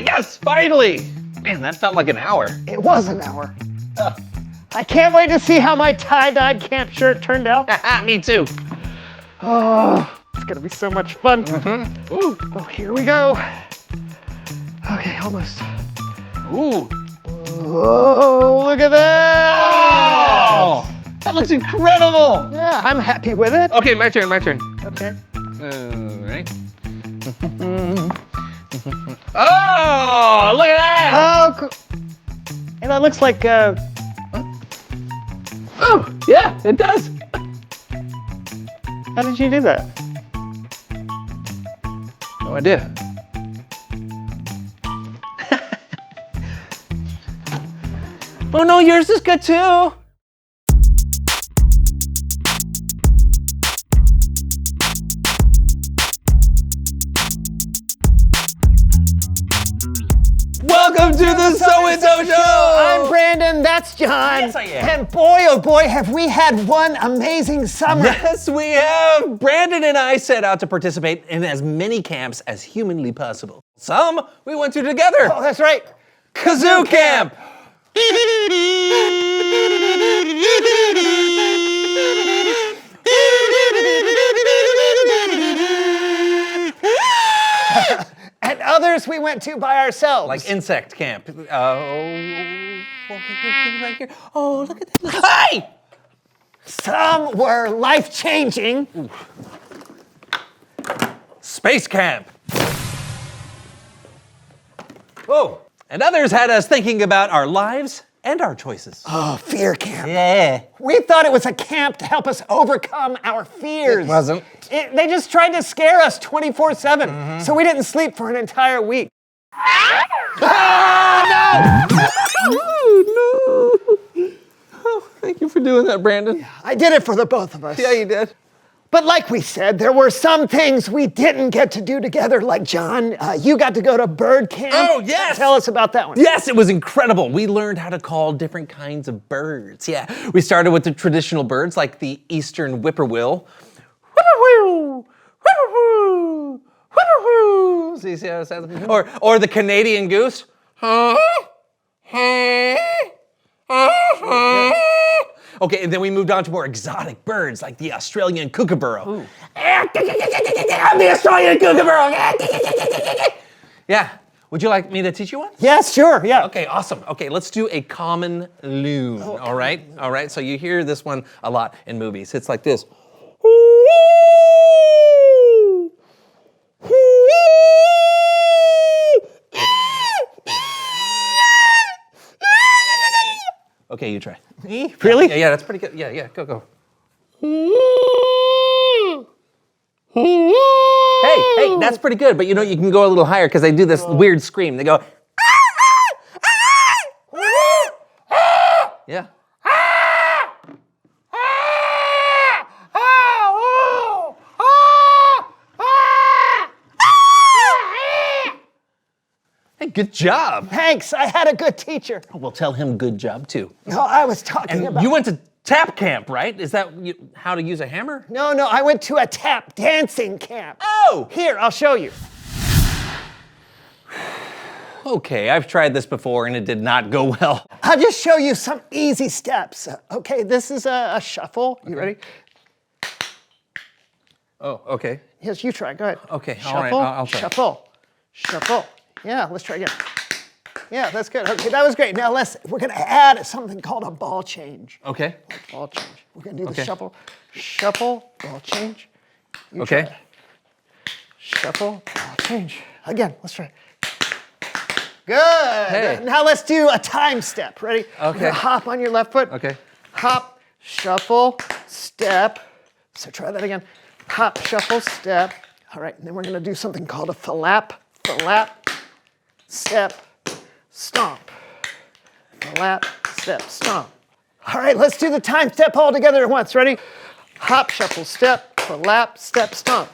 yes, finally. Man, that felt like an hour. It was an hour. I can't wait to see how my tie-dyed camp shirt turned out. Me too. Oh, it's gonna be so much fun. Ooh. Oh, here we go. Okay, almost. Ooh. Whoa, look at that! Oh, that looks incredible. Yeah, I'm happy with it. Okay, my turn. Okay. All right. Oh, look at that! Oh, cool. And that looks like, Oh, yeah, it does. how did you do that? No idea. Oh no, yours is good too. Welcome to the So&So Show! I'm Brandon, that's John. Yes, I am. And boy, oh boy, have we had one amazing summer. Yes, we have. Brandon and I set out to participate in as many camps as humanly possible. Some we went to together. Oh, that's right. Kazoo Camp! And others we went to by ourselves. Like insect camp. Right here. Oh, look at that. Hey! Some were life-changing. Space camp. Whoa. And others had us thinking about our lives and our choices. Oh, fear camp. Yeah. We thought it was a camp to help us overcome our fears. It wasn't. They just tried to scare us 24/7, so we didn't sleep for an entire week. Ah, no! Oh, no. Oh, thank you for doing that, Brandon. I did it for the both of us. Yeah, you did. But like we said, there were some things we didn't get to do together. Like John, you got to go to bird camp. Oh, yes. Tell us about that one. Yes, it was incredible. We learned how to call different kinds of birds. Yeah, we started with the traditional birds like the eastern whippoorwill. Whippoorwill, whippoorwill, whippoorwill. See how it sounds? Or the Canadian goose. Okay, and then we moved on to more exotic birds like the Australian kookaburra. I'm the Australian kookaburra. Yeah. Would you like me to teach you one? Yeah, sure, yeah. Okay, awesome. Okay, let's do a common loon. All right. So you hear this one a lot in movies. It's like this. Okay, you try. Me? Really? Yeah, that's pretty good. Yeah, go. Hey, that's pretty good. But you know, you can go a little higher because they do this weird scream. They go. Yeah. Hey, good job. Thanks, I had a good teacher. We'll tell him good job too. No, I was talking And about... you went to tap camp, right? Is that how to use a hammer? No, I went to a tap dancing camp. Oh! Here, I'll show you. Okay, I've tried this before and it did not go well. I'll just show you some easy steps. Okay, this is a shuffle. You ready? Oh, okay. Yes, you try, go ahead. Okay, Shuffle, all right, I'll try. Shuffle. Yeah, let's try again. Yeah, that's good. Okay, that was great. Now we're gonna add something called a ball change. Okay. Ball change. We're gonna do the Okay. shuffle, ball change. You Okay. try. Shuffle, ball change. Again, let's try. Good. Hey. Now let's do a time step. Ready? Okay. You're gonna hop on your left foot. Okay. Hop, shuffle, step. So try that again. Hop, shuffle, step. All right, and then we're gonna do something called a flap, step, stomp. Flap, step, stomp. All right, let's do the time step all together at once. Ready? Hop, shuffle, step, flap, step, stomp.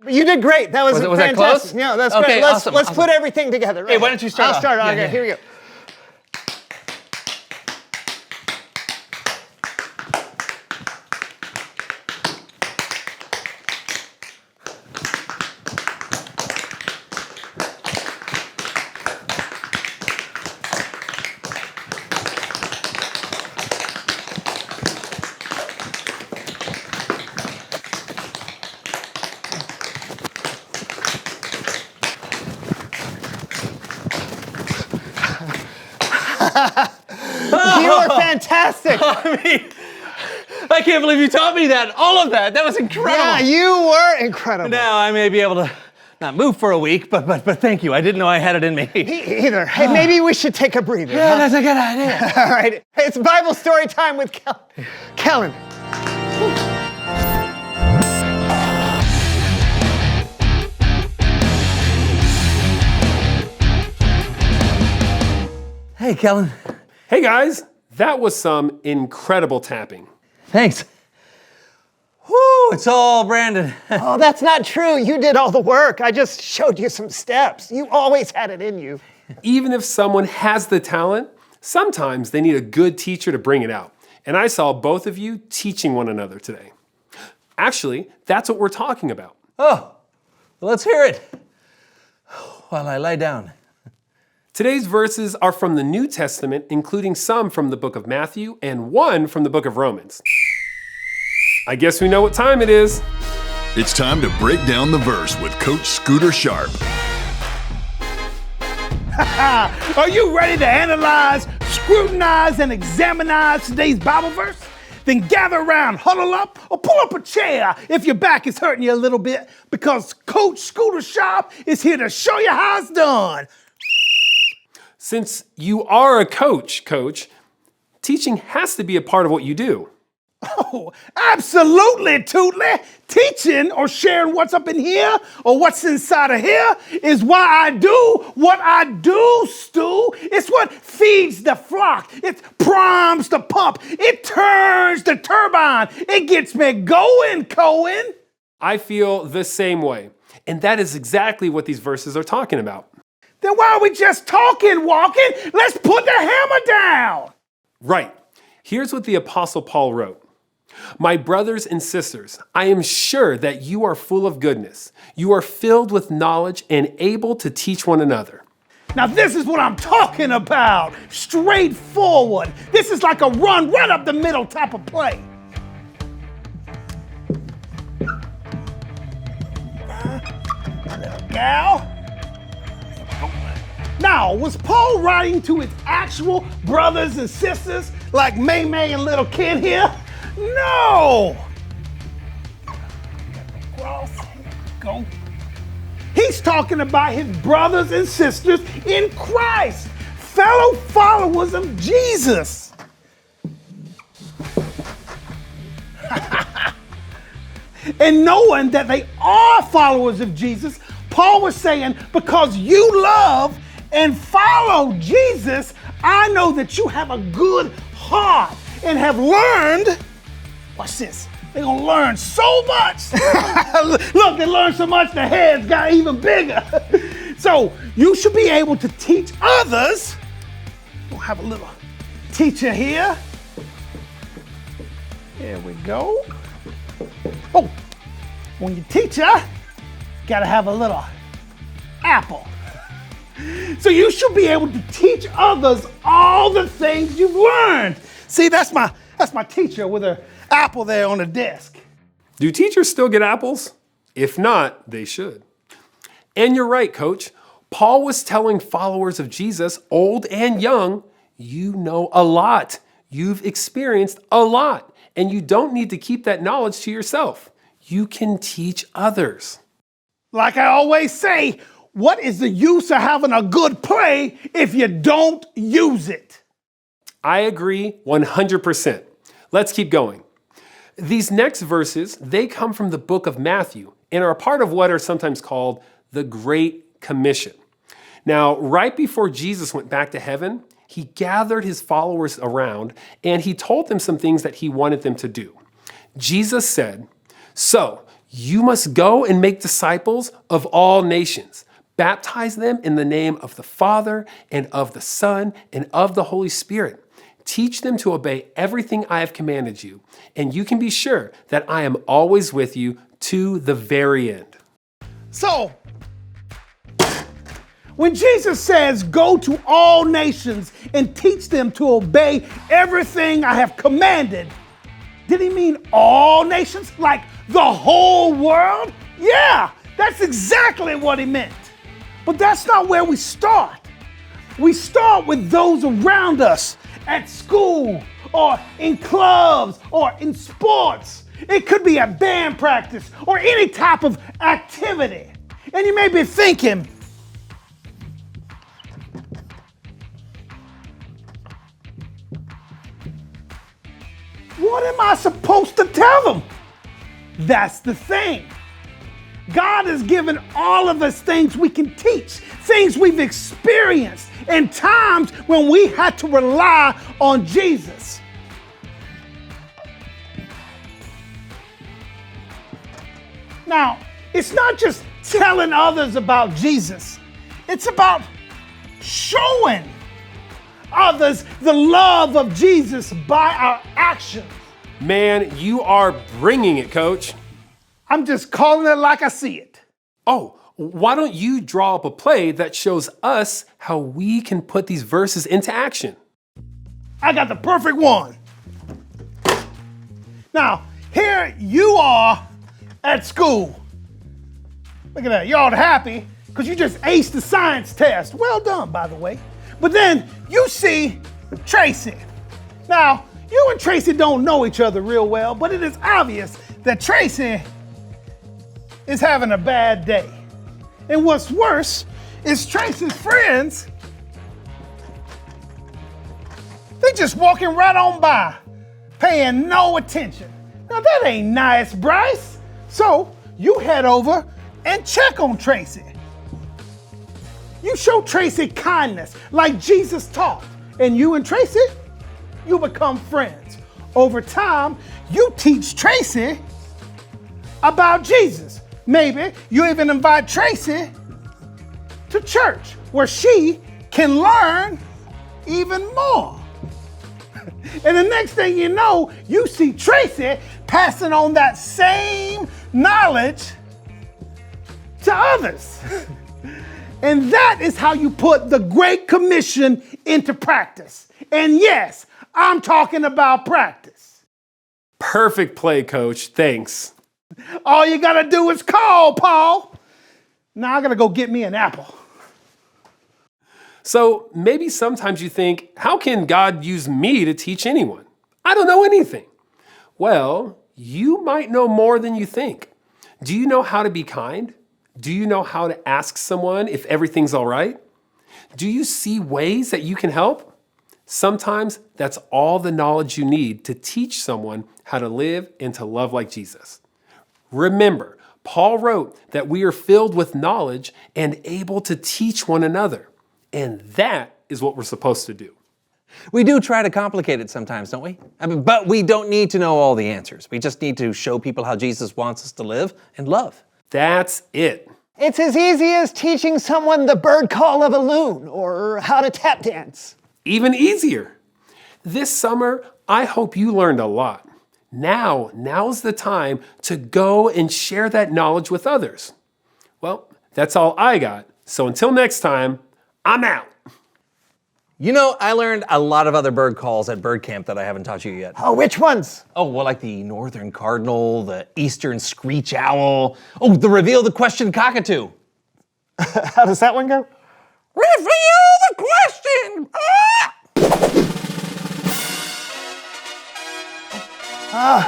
You did great. That was that fantastic. close? Yeah, that's Okay, great. Awesome. Let's put everything together. Hey, why don't you start I'll off? start. Yeah, Okay, yeah. here we go. You were fantastic. I can't believe you taught me that. All of that. That was incredible. Yeah, you were incredible. Now I may be able to not move for a week, but thank you. I didn't know I had it in me. Me either. Hey, maybe we should take a breather. Yeah, huh? that's a good idea. All right. It's Bible story time with Kellen. Hey, Kellen. Hey guys, that was some incredible tapping. Thanks. Whew, it's all Brandon. Oh, that's not true. You did all the work. I just showed you some steps. You always had it in you. Even if someone has the talent, sometimes they need a good teacher to bring it out. And I saw both of you teaching one another today. Actually, that's what we're talking about. Oh, well, let's hear it while I lie down. Today's verses are from the New Testament, including some from the book of Matthew and one from the book of Romans. I guess we know what time it is. It's time to break down the verse with Coach Scooter Sharp. Are you ready to analyze, scrutinize, and examine today's Bible verse? Then gather around, huddle up, or pull up a chair if your back is hurting you a little bit, because Coach Scooter Sharp is here to show you how it's done. Since you are a coach, teaching has to be a part of what you do. Oh, absolutely, Tootly. Teaching or sharing what's up in here or what's inside of here is why I do what I do, Stu. It's what feeds the flock. It primes the pump. It turns the turbine. It gets me going, Cohen. I feel the same way. And that is exactly what these verses are talking about. Then why are we just talking, walking? Let's put the hammer down. Right. Here's what the Apostle Paul wrote. My brothers and sisters, I am sure that you are full of goodness. You are filled with knowledge and able to teach one another. Now this is what I'm talking about. Straightforward. This is like a run up the middle type of play. Little gal. Now, was Paul writing to his actual brothers and sisters like May May and little kid here? No! Cross, go. He's talking about his brothers and sisters in Christ, fellow followers of Jesus. And knowing that they are followers of Jesus, Paul was saying, because you love and follow Jesus, I know that you have a good heart and have learned. Watch this. They're going to learn so much. Look, they learned so much, the heads got even bigger. So you should be able to teach others. We'll have a little teacher here. There we go. Oh, when you teach her, got to have a little apple. So you should be able to teach others all the things you've learned. See, that's my teacher with her apple there on the desk. Do teachers still get apples? If not, they should. And you're right, Coach. Paul was telling followers of Jesus, old and young, you know a lot. You've experienced a lot. And you don't need to keep that knowledge to yourself. You can teach others. Like I always say, what is the use of having a good play if you don't use it? I agree 100%. Let's keep going. These next verses, they come from the book of Matthew and are part of what are sometimes called the Great Commission. Now, right before Jesus went back to heaven, he gathered his followers around and he told them some things that he wanted them to do. Jesus said, "So you must go and make disciples of all nations. Baptize them in the name of the Father and of the Son and of the Holy Spirit. Teach them to obey everything I have commanded you, and you can be sure that I am always with you to the very end." So, when Jesus says, go to all nations and teach them to obey everything I have commanded, did he mean all nations? Like the whole world? Yeah, that's exactly what he meant. But that's not where we start. We start with those around us at school or in clubs or in sports. It could be a band practice or any type of activity. And you may be thinking, what am I supposed to tell them? That's the thing. God has given all of us things we can teach, things we've experienced, and times when we had to rely on Jesus. Now, it's not just telling others about Jesus. It's about showing others the love of Jesus by our actions. Man, you are bringing it, Coach. I'm just calling it like I see it. Oh, why don't you draw up a play that shows us how we can put these verses into action? I got the perfect one. Now, here you are at school. Look at that, you're all happy because you just aced the science test. Well done, by the way. But then you see Tracy. Now, you and Tracy don't know each other real well, but it is obvious that Tracy is having a bad day. And what's worse is Tracy's friends, they just walking right on by, paying no attention. Now that ain't nice, Bryce. So you head over and check on Tracy. You show Tracy kindness like Jesus taught, and you and Tracy, you become friends. Over time, you teach Tracy about Jesus. Maybe you even invite Tracy to church where she can learn even more. And the next thing you know, you see Tracy passing on that same knowledge to others. And that is how you put the Great Commission into practice. And yes, I'm talking about practice. Perfect play, Coach. Thanks. All you gotta do is call, Paul. Now I gotta go get me an apple. So maybe sometimes you think, how can God use me to teach anyone? I don't know anything. Well, you might know more than you think. Do you know how to be kind? Do you know how to ask someone if everything's all right? Do you see ways that you can help? Sometimes that's all the knowledge you need to teach someone how to live and to love like Jesus. Remember, Paul wrote that we are filled with knowledge and able to teach one another. And that is what we're supposed to do. We do try to complicate it sometimes, don't we? But we don't need to know all the answers. We just need to show people how Jesus wants us to live and love. That's it. It's as easy as teaching someone the bird call of a loon or how to tap dance. Even easier. This summer, I hope you learned a lot. Now's the time to go and share that knowledge with others. Well, that's all I got. So until next time, I'm out. You know, I learned a lot of other bird calls at bird camp that I haven't taught you yet. Oh, which ones? Oh, well, like the northern cardinal, the eastern screech owl. Oh, the reveal the question cockatoo. How does that one go? Reveal the question!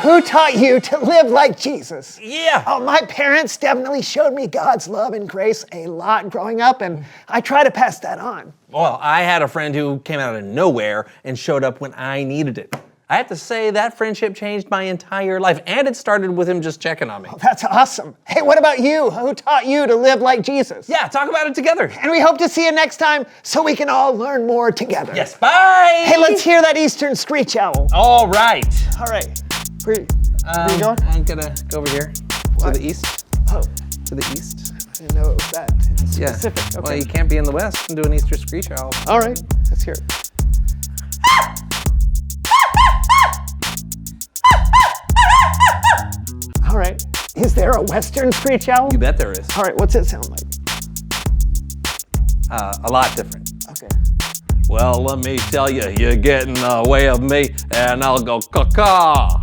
Who taught you to live like Jesus? Yeah. Oh, my parents definitely showed me God's love and grace a lot growing up, and I try to pass that on. Well, I had a friend who came out of nowhere and showed up when I needed it. I have to say that friendship changed my entire life, and it started with him just checking on me. That's awesome. Hey, what about you? Who taught you to live like Jesus? Yeah, talk about it together. And we hope to see you next time so we can all learn more together. Yes, bye! Hey, let's hear that Eastern screech owl. All right. All right. Where you going? I'm gonna go over here What? to the east. Oh, To the east. I didn't know it was that Yeah. specific. Okay. Well, you can't be in the west and do an Easter screech owl. All right, let's hear it. All right, is there a Western screech owl? You bet there is. All right, what's it sound like? A lot different. Okay. Well, let me tell you, you're getting away of me, and I'll go caw-caw.